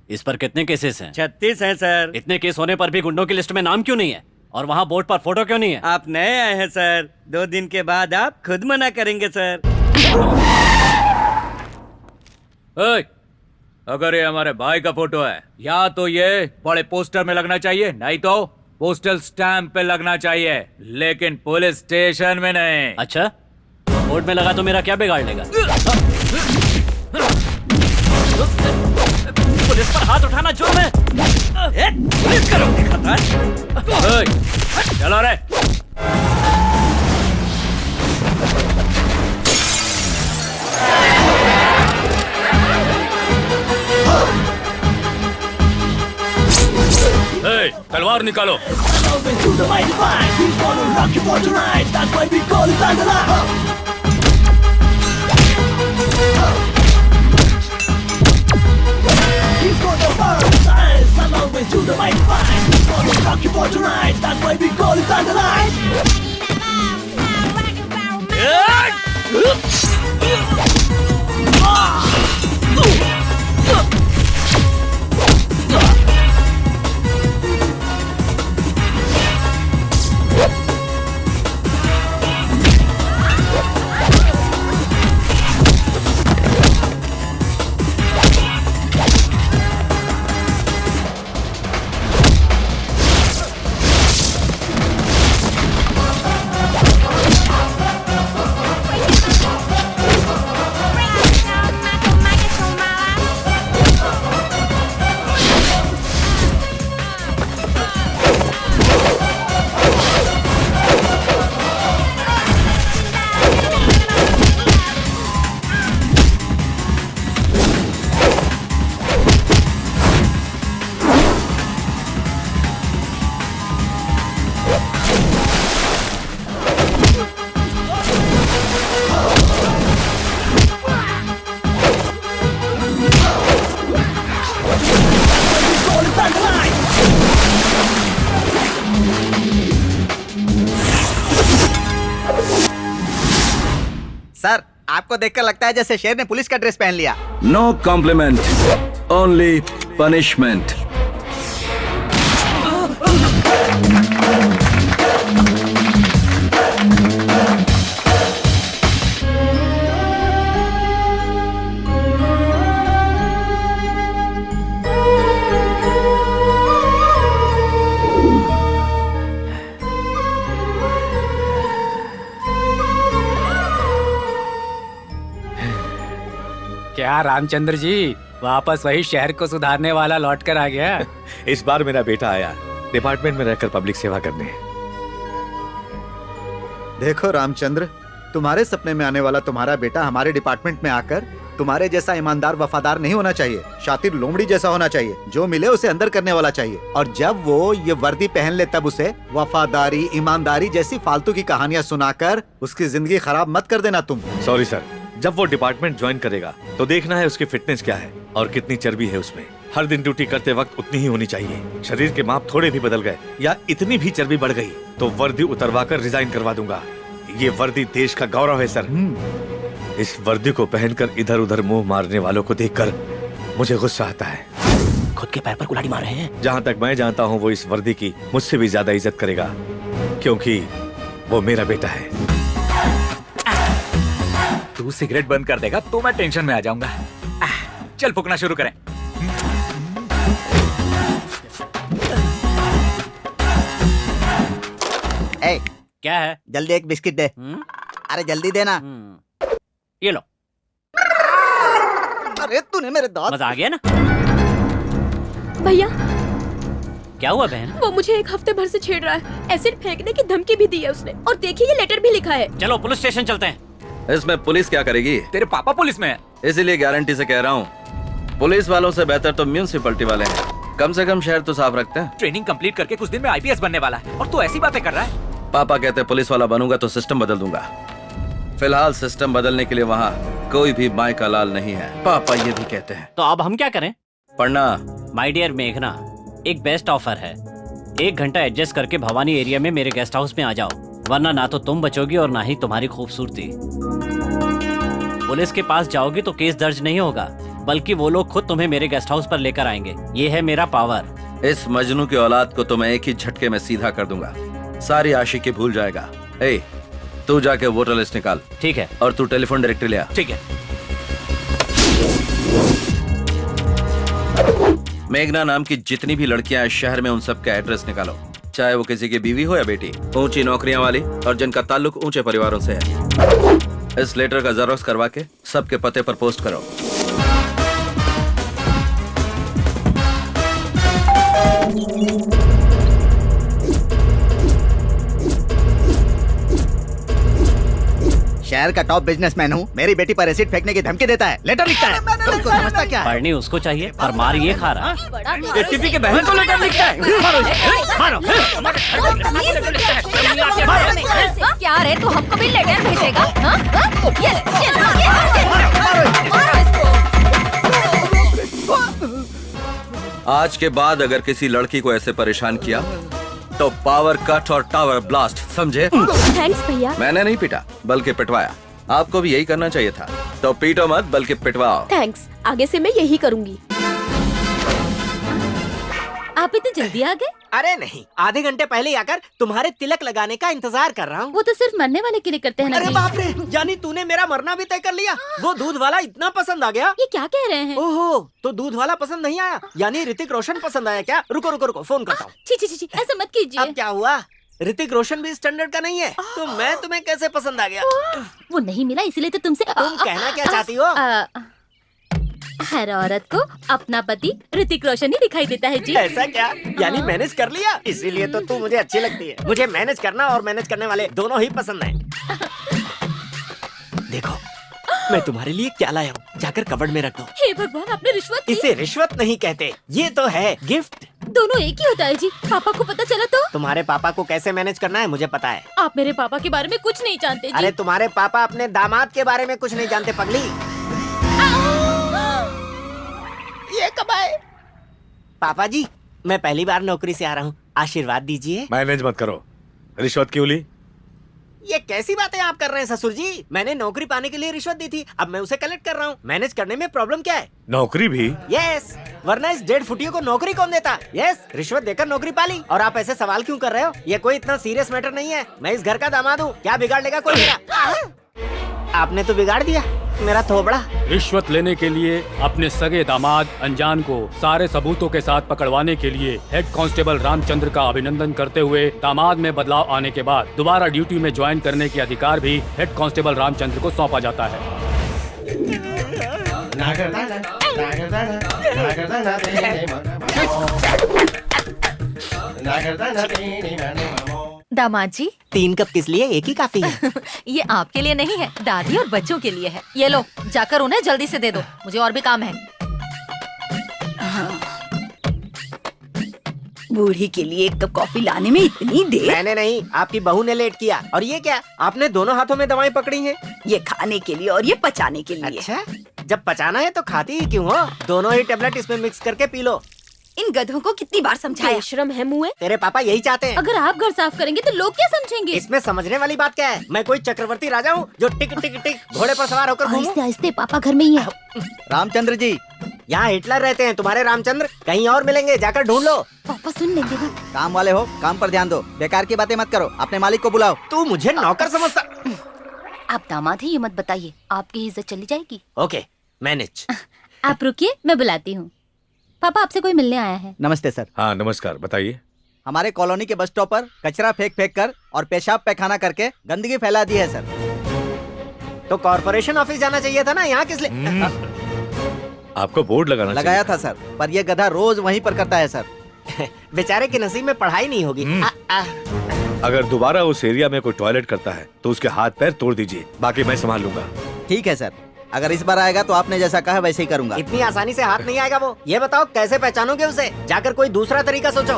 इस पर कितने केसेस हैं? 36 हैं सर। इतने केस होने पर भी गुंडों की लिस्ट में नाम क्यों नहीं है? और वहाँ बोर्ड पर फोटो क्यों नहीं है? आप नए आए हैं सर, 2 दिन के बाद आप खुद मना करेंगे सर। अगर ये हमारे भाई का फोटो है, या तो ये बड़े पोस्टर में लगना चाहिए, नहीं तो पोस्टल स्टैंप पे लगना चाहिए, लेकिन पुलिस स्टेशन में नहीं। अच्छा, बोर्ड में लगा तो मेरा क्या बिगाड़ लेगा? पुलिस पर हाथ उठाना जुर्म है। पुलिस करोगे खतर? चलो रे। तलवार निकालो। सर, आपको देखकर लगता है जैसे शेर ने पुलिस का ड्रेस पहन लिया। No compliment, only punishment. क्या रामचंद्र जी, वापस वही शहर को सुधारने वाला लौट कर आ गया? इस बार मेरा बेटा आया डिपार्टमेंट में रहकर पब्लिक सेवा करने। देखो रामचंद्र, तुम्हारे सपने में आने वाला तुम्हारा बेटा हमारे डिपार्टमेंट में आकर तुम्हारे जैसा ईमानदार वफादार नहीं होना चाहिए, शातिर लोमड़ी जैसा होना चाहिए। जो मिले उसे अंदर करने वाला चाहिए, और जब वो ये वर्दी पहन ले तब उसे वफादारी, ईमानदारी जैसी फालतू की कहानियां सुनाकर उसकी जिंदगी खराब मत कर देना तुम। सॉरी सर, जब वो डिपार्टमेंट ज्वाइन करेगा तो देखना है उसकी फिटनेस क्या है और कितनी चर्बी है उसमें। हर दिन ड्यूटी करते वक्त उतनी ही होनी चाहिए। शरीर के माप थोड़े भी बदल गए या इतनी भी चर्बी बढ़ गई तो वर्दी उतरवा कर रिजाइन करवा दूंगा। ये वर्दी देश का गौरव है सर। इस वर्दी को पहनकर इधर उधर मुंह मारने वालों को देखकर मुझे गुस्सा आता है। खुद के पैर पर कुल्हाड़ी मार रहे हैं। जहाँ तक मैं जानता हूँ वो इस वर्दी की मुझसे भी ज्यादा इज्जत करेगा, क्योंकि वो मेरा बेटा है। तू सिगरेट बंद कर देगा तो मैं टेंशन में आ जाऊंगा। चल फूकना शुरू करें। ए, क्या है? जल्दी एक बिस्किट दे। अरे जल्दी देना। ये लो। अरे तूने मेरे दांत। मजा आ गया ना? भैया, क्या हुआ बहन? वो मुझे 1 हफ्ते भर से छेड़ रहा है। एसिड फेंकने की धमकी भी दी है उसने, और देखिए ये लेटर भी लिखा है। चलो पुलिस स्टेशन चलते हैं। इसमें पुलिस क्या करेगी? तेरे पापा पुलिस में है, इसीलिए गारंटी से कह रहा हूँ, पुलिस वालों से बेहतर तो म्यूनिसिपैलिटी वाले हैं। कम से कम शहर तो साफ रखते हैं। ट्रेनिंग कंप्लीट करके कुछ दिन में आईपीएस बनने वाला है और तू ऐसी बातें कर रहा है। पापा कहते पुलिस वाला बनूंगा तो सिस्टम बदल दूंगा। फिलहाल सिस्टम बदलने के लिए वहाँ कोई भी माई का लाल नहीं है, पापा ये भी कहते हैं। तो अब हम क्या करें? पढ़ना। माय डियर मेघना, एक बेस्ट ऑफर है। 1 घंटा एडजस्ट करके भवानी एरिया में मेरे गेस्ट हाउस में आ जाओ, वरना ना तो तुम बचोगी और ना ही तुम्हारी खूबसूरती। पुलिस के पास जाओगी तो केस दर्ज नहीं होगा, बल्कि वो लोग खुद तुम्हें मेरे गेस्ट हाउस पर लेकर आएंगे। ये है मेरा पावर। इस मजनू की औलाद को तो मैं एक ही झटके में सीधा कर दूंगा, सारी आशिकी भूल जाएगा। ए, तू जाके वोटर लिस्ट निकाल। ठीक है। और तू टेलीफोन डायरेक्टरी ले आ। ठीक है। मेघना नाम की जितनी भी लड़कियां इस शहर में, उन सब का एड्रेस निकालो, चाहे वो किसी की बीवी हो या बेटी, ऊंची नौकरियां वाली और जिनका ताल्लुक ऊंचे परिवारों से है। इस लेटर का जेरॉक्स करवा के सबके पते पर पोस्ट करो। शहर का टॉप बिजनेसमैन हूँ, मेरी बेटी पर एसिड फेंकने की धमकी देता है, लेटर लिखता है। तुमको समझता क्या है? पढ़नी उसको चाहिए और मार ये खा रहा है। एसीपी के बहन को लेटर लिखता है। क्या रे, तू हमको भी लेटर भेजेगा? ये आज के बाद अगर किसी लड़की को ऐसे परेशान किया तो पावर कट और टावर ब्लास्ट, समझे? थैंक्स भैया। मैंने नहीं पीटा बल्कि पिटवाया। आपको भी यही करना चाहिए था। तो पीटो मत बल्कि पिटवाओ। थैंक्स, आगे से मैं यही करूंगी। आप इतनी जल्दी आ गए? अरे नहीं, आधे घंटे पहले आकर तुम्हारे तिलक लगाने का इंतजार कर रहा हूँ। वो तो सिर्फ मरने वाले के लिए करते हैं ना अरे जी। बाप रे, यानी तूने मेरा मरना भी तय कर लिया। वो दूध वाला इतना पसंद आ गया। ये क्या कह रहे हैं? ओहो, तो दूध वाला पसंद नहीं आया, यानी ऋतिक रोशन पसंद आया क्या? रुको रुको रुको, फोन करता हूँ। छी छी छी छी, ऐसा मत कीजिए। अब क्या हुआ? ऋतिक रोशन भी स्टैंडर्ड का नहीं है, तो मैं तुम्हें कैसे पसंद आ गया? वो नहीं मिला इसलिए तो तुमसे तुम कहना क्या चाहती हो? हर औरत को अपना पति ऋतिक रोशन ही दिखाई देता है जी। ऐसा क्या? यानी मैनेज कर लिया, इसीलिए तो तू मुझे अच्छी लगती है। मुझे मैनेज करना और मैनेज करने वाले दोनों ही पसंद हैं। देखो, मैं तुम्हारे लिए क्या लाया हूँ, जाकर कबर्ड में रख दो। हे भगवान, आपने रिश्वत दी? इसे रिश्वत नहीं कहते, ये तो है गिफ्ट। दोनों एक ही होता है जी। पापा को पता चला तो? तुम्हारे पापा को कैसे मैनेज करना है मुझे पता है। आप मेरे पापा के बारे में कुछ नहीं जानते जी। अरे तुम्हारे पापा अपने दामाद के बारे में कुछ नहीं जानते पगली। ये कब आए? पापा जी, मैं पहली बार नौकरी से आ रहा हूँ, आशीर्वाद दीजिए। मैनेज मत करो, रिश्वत क्यों ली? ये कैसी बातें आप कर रहे हैं ससुर जी? मैंने नौकरी पाने के लिए रिश्वत दी थी, अब मैं उसे कलेक्ट कर रहा हूँ। मैनेज करने में प्रॉब्लम क्या है? नौकरी भी? यस, वरना इस 1.5 फुटियों को नौकरी कौन देता? यस, रिश्वत देकर नौकरी पाली। और आप ऐसे सवाल क्यों कर रहे हो? ये कोई इतना सीरियस मैटर नहीं है। मैं इस घर का दामाद हूँ, क्या बिगाड़ लेगा कोई मेरा? आपने तो बिगाड़ दिया मेरा थोबड़ा। रिश्वत लेने के लिए अपने सगे दामाद अनजान को सारे सबूतों के साथ पकड़वाने के लिए हेड कांस्टेबल रामचंद्र का अभिनंदन करते हुए दामाद में बदलाव आने के बाद दोबारा ड्यूटी में ज्वाइन करने के अधिकार भी हेड कांस्टेबल रामचंद्र को सौंपा जाता है। दामाद जी, 3 कप किस लिए? एक ही काफी है। ये आपके लिए नहीं है, दादी और बच्चों के लिए है। ये लो, जाकर उन्हें जल्दी से दे दो, मुझे और भी काम है। बूढ़ी के लिए 1 कप कॉफी लाने में इतनी देर? मैंने नहीं, आपकी बहू ने लेट किया। और ये क्या, आपने दोनों हाथों में दवाएं पकड़ी हैं? ये खाने के लिए और ये पचाने के लिए। अच्छा, जब पचाना है तो खाती ही क्यों हो? दोनों ही टेबलेट इसमें मिक्स करके पी लो। इन गधों को कितनी बार समझाया? बेशरम है मुँह। तेरे पापा यही चाहते हैं। अगर आप घर साफ करेंगे तो लोग क्या समझेंगे? इसमें समझने वाली बात क्या है? मैं कोई चक्रवर्ती राजा हूँ जो टिक टिक टिक घोड़े पर सवार होकर घूमूं? आहिस्ते आहिस्ते, पापा घर में ही है। रामचंद्र जी, यहाँ हिटलर रहते हैं, तुम्हारे रामचंद्र कहीं और मिलेंगे, जाकर ढूंढ लो। पापा सुन लेंगे ना। काम वाले हो, काम पर ध्यान दो, बेकार की बातें मत करो, अपने मालिक को बुलाओ। तू मुझे नौकर समझता? आप दामाद ही, ये मत बताइए, आपकी इज्जत चली जाएगी। Okay, manage. आप रुकिए, मैं बुलाती हूँ। पापा, आपसे कोई मिलने आया है। नमस्ते सर। हाँ नमस्कार, बताइए। हमारे कॉलोनी के बस स्टॉप पर कचरा फेंक फेंक कर और पेशाब पैखाना करके गंदगी फैला दी है सर। तो कॉर्पोरेशन ऑफिस जाना चाहिए था ना, यहाँ किस लिए? आपको बोर्ड लगाया था सर, पर ये गधा रोज वहीं पर करता है सर। बेचारे के नसीब में पढ़ाई नहीं होगी। अगर दोबारा उस एरिया में कोई टॉयलेट करता है तो उसके हाथ पैर तोड़ दीजिए, बाकी मैं संभाल लूंगा। ठीक है सर, अगर इस बार आएगा तो आपने जैसा कहा वैसे ही करूंगा। इतनी आसानी से हाथ नहीं आएगा वो। ये बताओ कैसे पहचानोगे उसे? जाकर कोई दूसरा तरीका सोचो।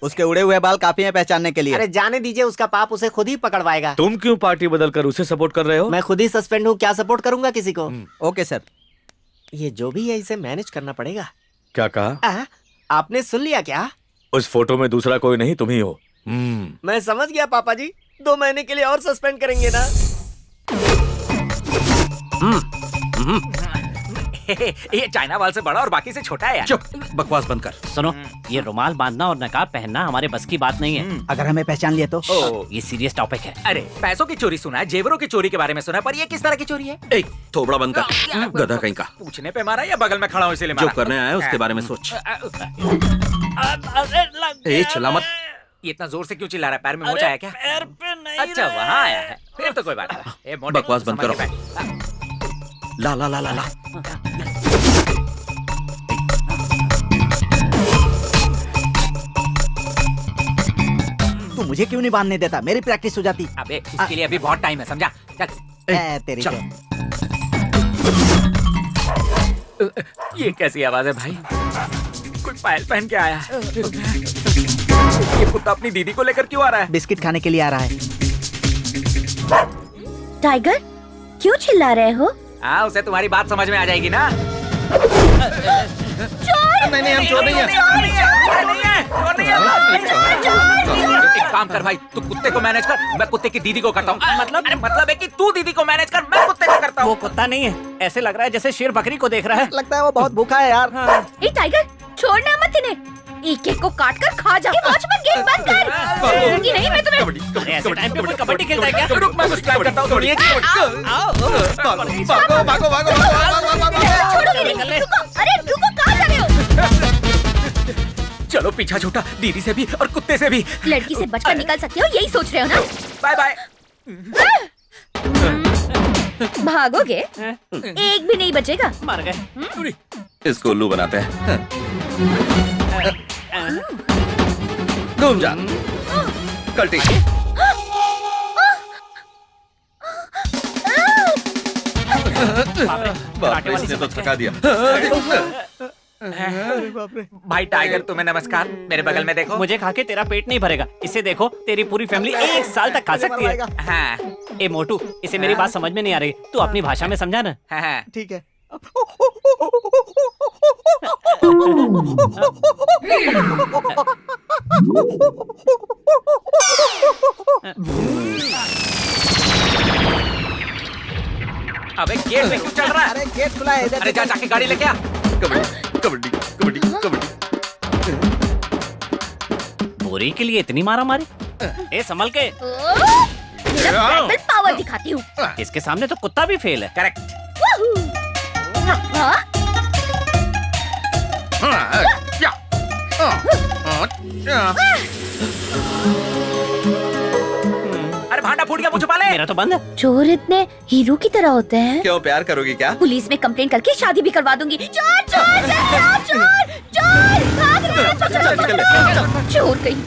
उसके उड़े हुए बाल काफी हैं पहचानने के लिए। अरे जाने दीजिए, उसका पाप उसे खुद ही पकड़वाएगा। तुम क्यों पार्टी बदल कर उसे सपोर्ट कर रहे हो? मैं खुद ही सस्पेंड हूँ, क्या सपोर्ट करूंगा किसी को? Okay sir. ये जो भी है इसे मैनेज करना पड़ेगा। क्या कहा? आपने सुन लिया क्या? उस फोटो में दूसरा कोई नहीं, तुम ही हो। मैं समझ गया पापा जी, 2 महीने के लिए और सस्पेंड करेंगे ना? ये चाइना वाल से बड़ा और बाकी से छोटा है यार। चुप, बकवास बंद कर। सुनो, ये रुमाल बांधना और नकाब पहनना हमारे बस की बात नहीं है। अगर हमें पहचान लिया तो? ये सीरियस टॉपिक है। अरे पैसों की चोरी सुना है, जेवरों की चोरी के बारे में सुना है, पर ये किस तरह की चोरी है? एक थोबड़ा बंद कर, गधा कहीं का। पूछने पे मारा या बगल में खड़ा हूँ इसीलिए जो मारा? करने आया उसके बारे में सोच। ए चिल्ला मत। ये इतना जोर से क्यों चिल्ला रहा है? पैर में मोच आया क्या? पैर पे नहीं। अच्छा वहाँ आया है, फिर तो कोई बात नहीं। ए, मोटे, बकवास बंद संभाल करो। के बैठ। ला ला ला ला ला। तू मुझे क्यों नहीं बांधने देता? मेरी प्रैक्टिस हो जाती। अबे इसके लिए अभी बहुत टाइम है, समझा? चल। तेरी चल। ये कैसी आवाज है भाई? कोई पायल पहन के आया है। ये कुत्ता अपनी दीदी को लेकर क्यों आ रहा है? बिस्किट खाने के लिए आ रहा है। टाइगर क्यों चिल्ला रहे हो? हाँ, उसे तुम्हारी बात समझ में आ जाएगी ना। नहीं हम चोर नहीं है। एक काम कर भाई, तू कुत्ते को मैनेज कर, मैं कुत्ते की दीदी को करता हूँ। मतलब है कि तू दीदी को मैनेज कर, मैं कुत्ते को करता हूँ। वो कुत्ता नहीं है, ऐसे लग रहा है जैसे शेर बकरी को देख रहा है। लगता है वो बहुत भूखा है यार। ए टाइगर छोड़ना मत इन्हें, एक एक को काट कर खा जा। वॉचमैन गेट बंद कर। छोड़ूंगी नहीं मैं तुम्हें। अरे ऐसे टाइम पे कोई कबड्डी खेलता है क्या? रुक, मैं कुछ प्लान करता हूँ, सुनिए। छोड़ूंगी नहीं। रुको, अरे रुको, कहाँ जा रहे हो? चलो पीछा छूटा, दीदी से भी और कुत्ते से भी। लड़की से बचकर निकल सकते हो, यही सोच रहे हो ना? Bye bye. भागोगे? एक भी नहीं बचेगा। मर गए। इसको उल्लू बनाते हैं। घूम जा कल्टी। बाप रे, इसने तो थका दिया। भाई टाइगर, तुम्हें नमस्कार। मेरे बगल में देखो। मुझे खा के तेरा पेट नहीं भरेगा, इसे देखो, तेरी पूरी फैमिली 1 साल तक खा सकती है। हाँ ए मोटू, इसे मेरी बात समझ में नहीं आ रही, तू अपनी भाषा में समझा ना। हाँ। ठीक है। अबे गेट में क्यों चल रहा है? अरे गेट खुला है। अरे जा जाके गाड़ी लेके आ। कबड्डी कबड्डी कबड्डी कबड्डी। बोरी के लिए इतनी मारा मारी? ए संभल के। मेरा बैटल पावर दिखाती हूँ। इसके सामने तो कुत्ता भी फेल है। करेक्ट। अरे भांडा फूट गया, मुझे पाले। मेरा तो बंद है। चोर इतने हीरो की तरह होते हैं। क्यों, प्यार करोगी क्या? पुलिस में कंप्लेंट करके शादी भी करवा दूंगी। चोर चोर चोर चोर चोर भाग रहे हैं। चोर कहीं का।